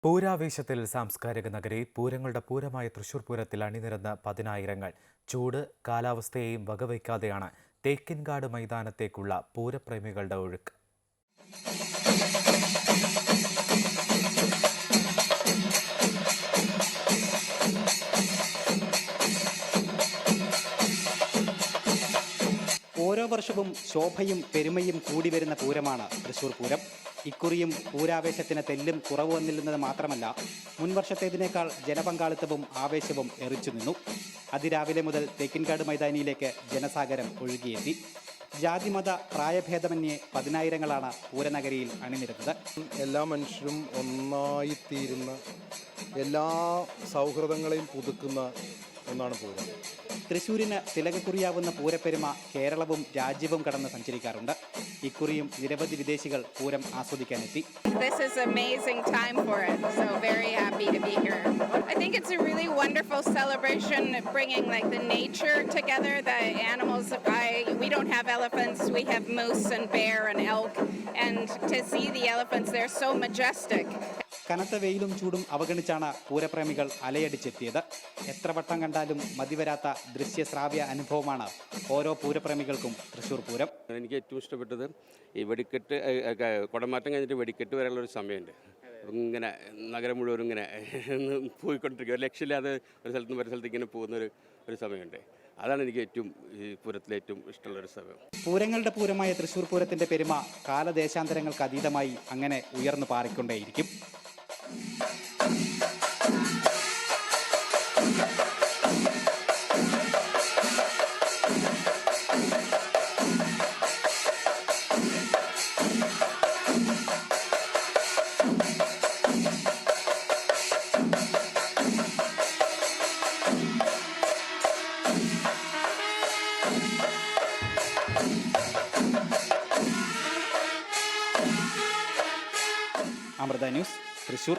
പൂരാവേശത്തിൽ സാംസ്കാരിക നഗരി പൂരങ്ങളുടെ പൂരമായ തൃശൂർ പൂരത്തിൽ അണിനിരന്ന പതിനായിരങ്ങൾ. ചൂട് കാലാവസ്ഥയെയും വകവയ്ക്കാതെയാണ് തേക്കിൻകാട് മൈതാനത്തേക്കുള്ള പൂരപ്രേമികളുടെ ഒഴുക്ക്. ഓരോ വർഷവും ശോഭയും പെരുമയും കൂടി വരുന്ന പൂരമാണ് തൃശൂർ പൂരം. ഇക്കുറിയും പൂരാവേശത്തിന് തെല്ലും കുറവ് വന്നില്ലെന്നത് മാത്രമല്ല, മുൻവർഷത്തേതിനേക്കാൾ ജനപങ്കാളിത്തവും ആവേശവും എറിച്ചു നിന്നു. അതിരാവിലെ മുതൽ തേക്കിൻകാട് മൈതാനിയിലേക്ക് ജനസാഗരം ഒഴുകിയെത്തി. ജാതിമത പ്രായഭേദമന്യേ പതിനായിരങ്ങളാണ് പൂരനഗരിയിൽ അണിനിരുന്നത്. എല്ലാ മനുഷ്യരും ഒന്നായിത്തീരുന്ന, എല്ലാ സൗഹൃദങ്ങളെയും പുതുക്കുന്ന ഒന്നാണ് പൂരം. തൃശ്ശൂരിന് തിലകക്കുറിയാവുന്ന പൂരപ്പെരുമ കേരളവും രാജ്യവും കടന്ന് സഞ്ചരിക്കാറുണ്ട്. ഇക്കുറിയും നിരവധി വിദേശികൾ Pooram ആസ്വദിക്കാനെത്തി. This is an amazing time for it, so very happy to be here. I think it's a really wonderful celebration, bringing like the nature together, the animals. We don't have elephants, we have moose and bear and elk, and to see the elephants, they're so majestic. കനത്ത വെയിലും ചൂടും അവഗണിച്ചാണ് പൂരപ്രേമികൾ അലയടിച്ചെത്തിയത്. എത്ര വട്ടം കണ്ടാലും മതിവരാത്ത ദൃശ്യശ്രാവ്യ അനുഭവമാണ് ഓരോ പൂരപ്രേമികൾക്കും തൃശ്ശൂർ പൂരം. എനിക്ക് ഏറ്റവും ഇഷ്ടപ്പെട്ടത് ഈ വെടിക്കെട്ട്, കുടമാറ്റം കഴിഞ്ഞിട്ട് വെടിക്കെട്ട് വരെയുള്ളൊരു സമയമുണ്ട്. ഇങ്ങനെ നഗരം മുഴുവനും ഇങ്ങനെ പോയിക്കൊണ്ടിരിക്കുക, ഒരു ലക്ഷ്യമില്ലാതെ ഒരു സ്ഥലത്ത് നിന്ന് ഒരു സ്ഥലത്തേക്ക് ഇങ്ങനെ പോകുന്നൊരു സമയമുണ്ട്. അതാണ് എനിക്ക് ഏറ്റവും ഈ പൂരത്തിലെ ഏറ്റവും ഇഷ്ടമുള്ളൊരു സമയം. പൂരങ്ങളുടെ പൂരമായ തൃശ്ശൂർ പൂരത്തിൻ്റെ പെരുമ കാലദേശാന്തരങ്ങൾക്ക് അതീതമായി അങ്ങനെ ഉയർന്നു പാറിക്കൊണ്ടേയിരിക്കും. അമൃത ന്യൂസ്, തൃശ്ശൂർ.